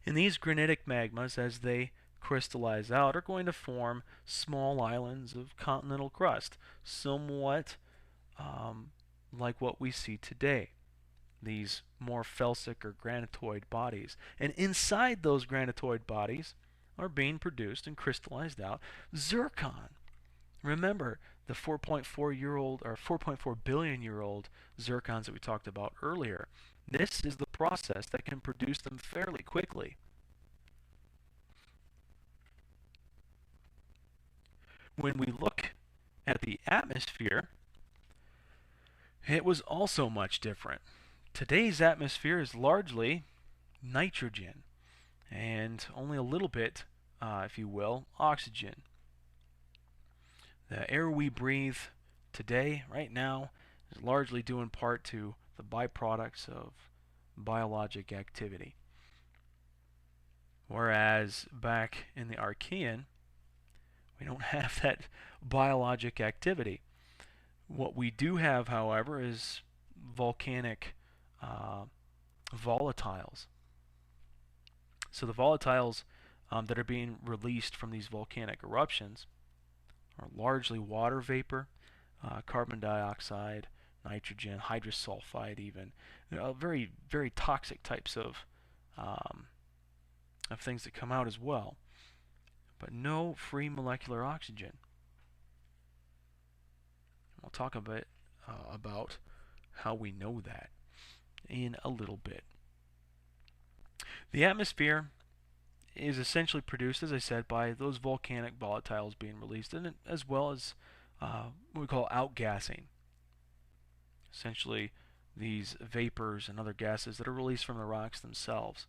And these granitic magmas, as they crystallize out, are going to form small islands of continental crust, somewhat um, like what we see today. These more felsic or granitoid bodies. And inside those granitoid bodies are being produced and crystallized out zircon. Remember the 4.4-year-old or 4.4 billion year old zircons that we talked about earlier. This is the process that can produce them fairly quickly. When we look at the atmosphere, it was also much different. Today's atmosphere is largely nitrogen and only a little bit, if you will, oxygen. The air we breathe today, right now, is largely due in part to the byproducts of biologic activity. Whereas back in the Archean, we don't have that biologic activity. What we do have, however, is volcanic uh, volatiles. So the volatiles that are being released from these volcanic eruptions are largely water vapor, carbon dioxide, nitrogen, hydrous sulfide, even very very toxic types of things that come out as well, but no free molecular oxygen. We'll talk a bit about how we know that in a little bit. The atmosphere is essentially produced, as I said, by those volcanic volatiles being released, and as well as what we call outgassing. Essentially, these vapors and other gases that are released from the rocks themselves.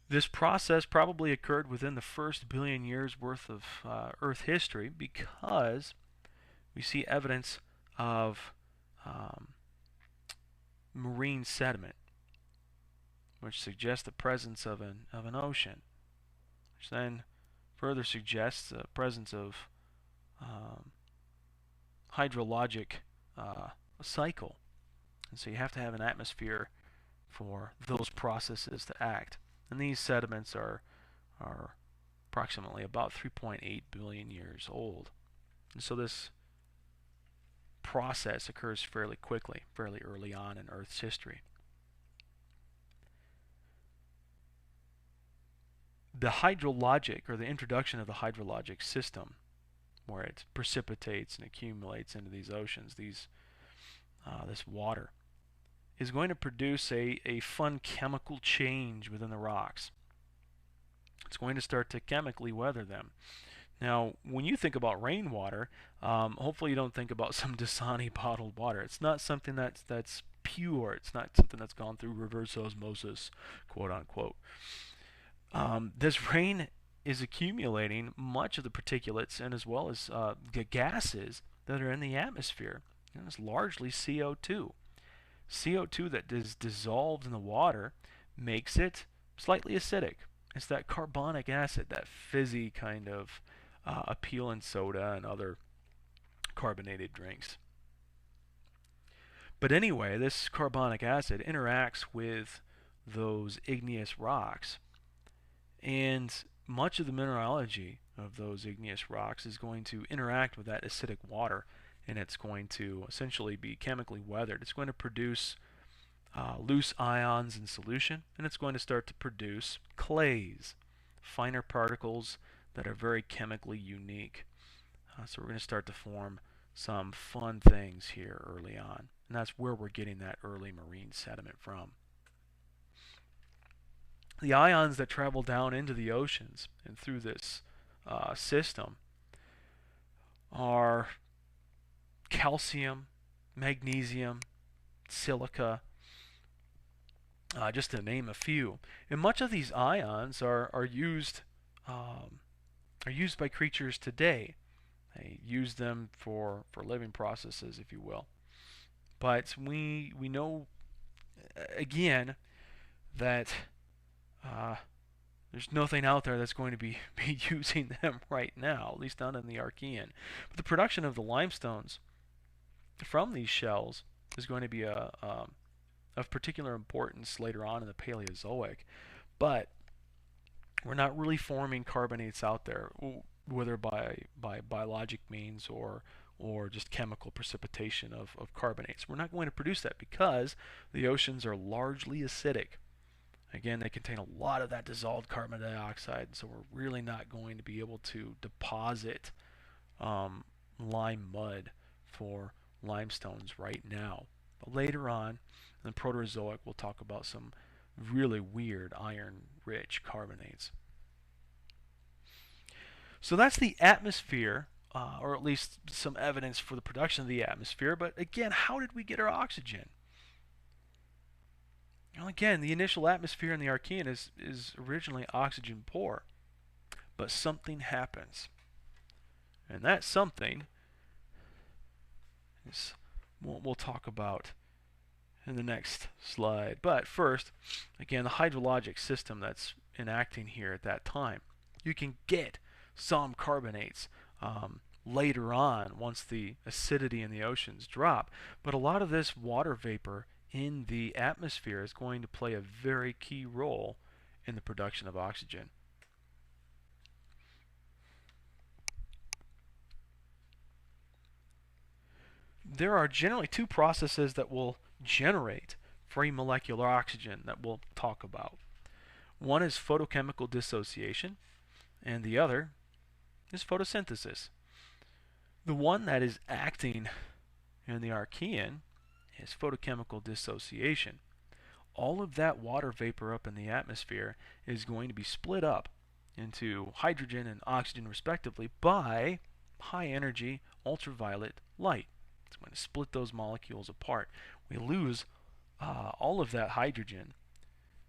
This process probably occurred within the first billion years worth of Earth history because we see evidence of um, marine sediment, which suggests the presence of an ocean, which then further suggests the presence of um, hydrologic cycle. And so you have to have an atmosphere for those processes to act. And these sediments are approximately about 3.8 billion years old. And so this process occurs fairly quickly, fairly early on in Earth's history. The hydrologic, or the introduction of the hydrologic system, where it precipitates and accumulates into these oceans, this water, is going to produce a fun chemical change within the rocks. It's going to start to chemically weather them. Now, when you think about rainwater, hopefully you don't think about some Dasani bottled water. It's not something that's pure. It's not something that's gone through reverse osmosis, quote unquote. This rain is accumulating much of the particulates and as well as the gases that are in the atmosphere. And it's largely CO2. CO2 that is dissolved in the water makes it slightly acidic. It's that carbonic acid, that fizzy kind of appeal in soda and other carbonated drinks. But anyway, this carbonic acid interacts with those igneous rocks, and much of the mineralogy of those igneous rocks is going to interact with that acidic water, and it's going to essentially be chemically weathered. It's going to produce loose ions in solution, and it's going to start to produce clays, finer particles that are very chemically unique. So we're going to start to form some fun things here early on, and that's where we're getting that early marine sediment from. The ions that travel down into the oceans and through this system are calcium, magnesium, silica, just to name a few. And much of these ions are used by creatures today. They use them for living processes, if you will. But we know again that there's nothing out there that's going to be using them right now, at least not in the Archean. But the production of the limestones from these shells is going to be a of particular importance later on in the Paleozoic, but we're not really forming carbonates out there, whether by biologic means or just chemical precipitation of carbonates. We're not going to produce that because the oceans are largely acidic. Again, they contain a lot of that dissolved carbon dioxide, so we're really not going to be able to deposit lime mud for limestones right now. But later on in the Proterozoic, we'll talk about some really weird iron-rich carbonates. So that's the atmosphere, or at least some evidence for the production of the atmosphere. But again, how did we get our oxygen? Well, again, the initial atmosphere in the Archean is originally oxygen poor, but something happens. And that something is what we'll talk about in the next slide. But first, again, the hydrologic system that's enacting here at that time. You can get some carbonates later on once the acidity in the oceans drop, but a lot of this water vapor in the atmosphere is going to play a very key role in the production of oxygen. There are generally two processes that will generate free molecular oxygen that we'll talk about. One is photochemical dissociation, and the other is photosynthesis. The one that is acting in the Archean is photochemical dissociation. All of that water vapor up in the atmosphere is going to be split up into hydrogen and oxygen respectively by high energy ultraviolet light. It's going to split those molecules apart. We lose all of that hydrogen,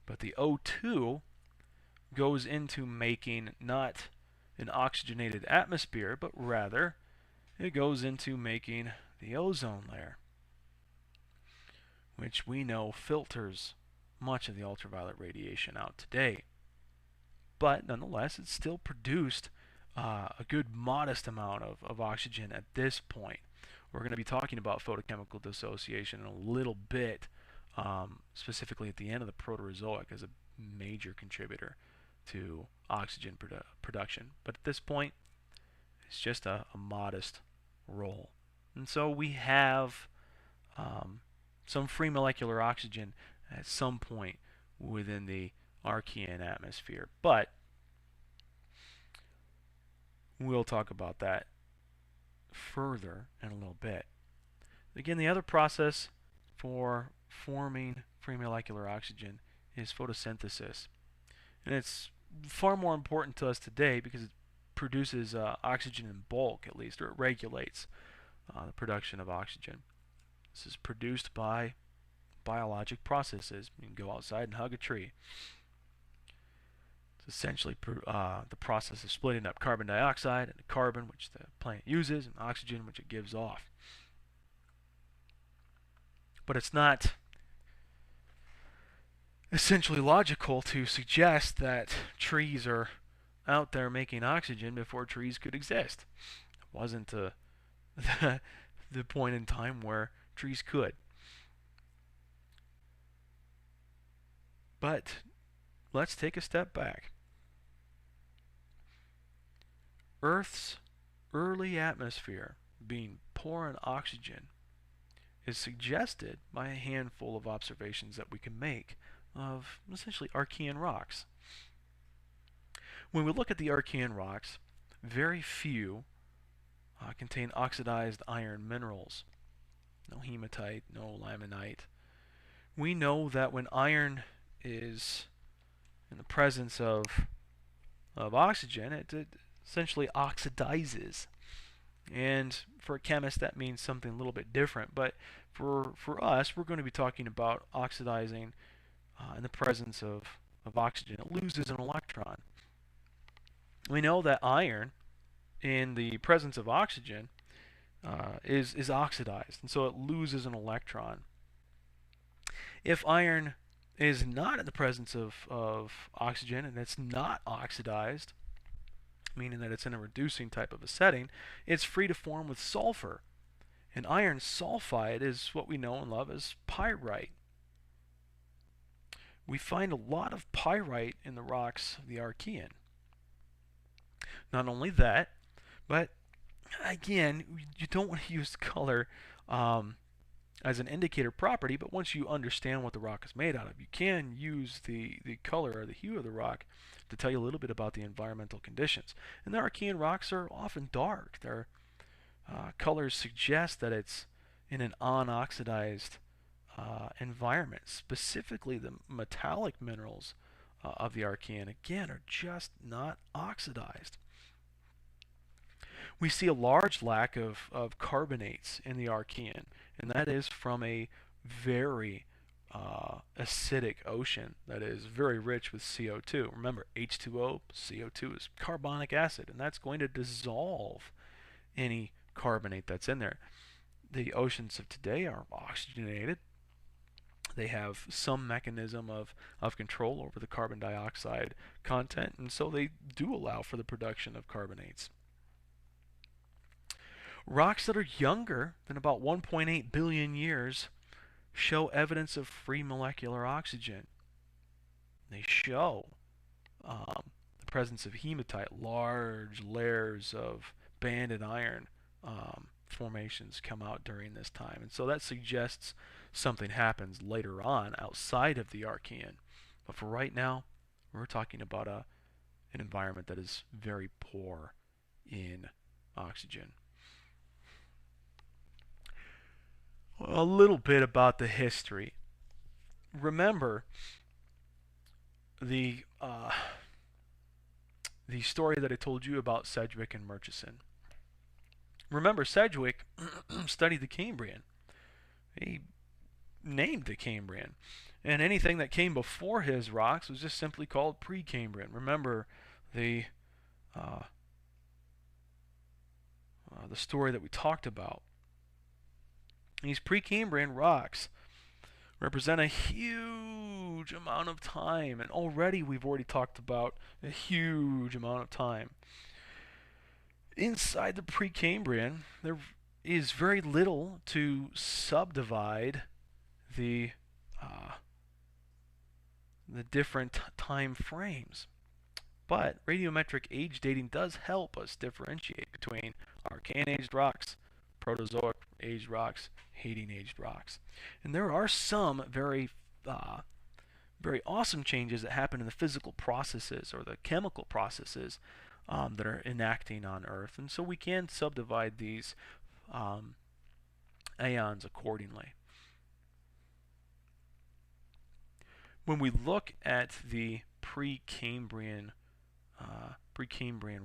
but the O2 goes into making not an oxygenated atmosphere, but rather it goes into making the ozone layer, which we know filters much of the ultraviolet radiation out today. But nonetheless, it's still produced a good modest amount of oxygen at this point. We're going to be talking about photochemical dissociation in a little bit, specifically at the end of the Proterozoic as a major contributor to oxygen production. But at this point, it's just a modest role. And so we have some free molecular oxygen at some point within the Archean atmosphere. But we'll talk about that further in a little bit. Again, the other process for forming free molecular oxygen is photosynthesis. And it's far more important to us today because it produces oxygen in bulk, at least, or it regulates the production of oxygen. This is produced by biologic processes. You can go outside and hug a tree. It's essentially the process of splitting up carbon dioxide into carbon, which the plant uses, and oxygen, which it gives off. But it's not essentially logical to suggest that trees are out there making oxygen before trees could exist. It wasn't the point in time where trees could. But let's take a step back. Earth's early atmosphere being poor in oxygen is suggested by a handful of observations that we can make of essentially Archean rocks. When we look at the Archean rocks, very few contain oxidized iron minerals. No hematite, no limonite. We know that when iron is in the presence of oxygen, it essentially oxidizes. And for a chemist, that means something a little bit different. But for us, we're going to be talking about oxidizing in the presence of oxygen. It loses an electron. We know that iron, in the presence of oxygen, is oxidized, and so it loses an electron. If iron is not in the presence of oxygen and it's not oxidized, meaning that it's in a reducing type of a setting, it's free to form with sulfur. And iron sulfide is what we know and love as pyrite. we find a lot of pyrite in the rocks of the Archean. Not only that, but again, you don't want to use color as an indicator property, but once you understand what the rock is made out of, you can use the color or the hue of the rock to tell you a little bit about the environmental conditions. And the Archean rocks are often dark. Their colors suggest that it's in an unoxidized environment. Specifically, the metallic minerals of the Archean, again, are just not oxidized. We see a large lack of carbonates in the Archean, and that is from a very acidic ocean that is very rich with CO2. Remember, H2O, CO2 is carbonic acid, and that's going to dissolve any carbonate that's in there. The oceans of today are oxygenated. They have some mechanism of control over the carbon dioxide content, and so they do allow for the production of carbonates. Rocks that are younger than about 1.8 billion years show evidence of free molecular oxygen. They show the presence of hematite, large layers of banded iron formations come out during this time. And so that suggests something happens later on outside of the Archean. But for right now, we're talking about an environment that is very poor in oxygen. A little bit about the history. Remember the story that I told you about Sedgwick and Murchison. Remember, Sedgwick studied the Cambrian. He named the Cambrian. And anything that came before his rocks was just simply called Precambrian. Remember the story that we talked about. These Precambrian rocks represent a huge amount of time, and already we've already talked about a huge amount of time. Inside the Precambrian, there is very little to subdivide the different time frames. But radiometric age dating does help us differentiate between Archean-aged rocks, Proterozoic aged rocks, Hadean aged rocks. And there are some very awesome changes that happen in the physical processes or the chemical processes that are enacting on Earth. And so we can subdivide these aeons accordingly. When we look at the Precambrian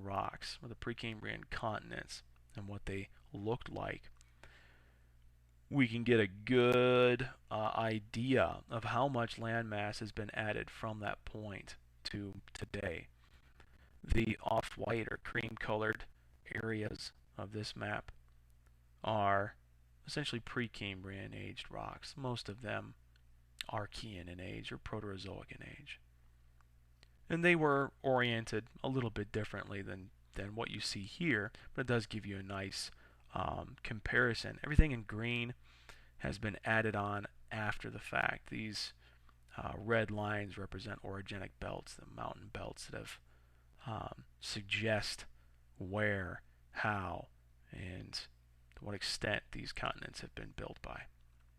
rocks, or the Precambrian continents, and what they looked like, we can get a good idea of how much landmass has been added from that point to today. The off-white or cream-colored areas of this map are essentially Precambrian aged rocks, most of them Archean in age or Proterozoic in age. And they were oriented a little bit differently than what you see here, but it does give you a nice comparison. Everything in green has been added on after the fact. These red lines represent orogenic belts, the mountain belts that have suggest where, how, and to what extent these continents have been built by.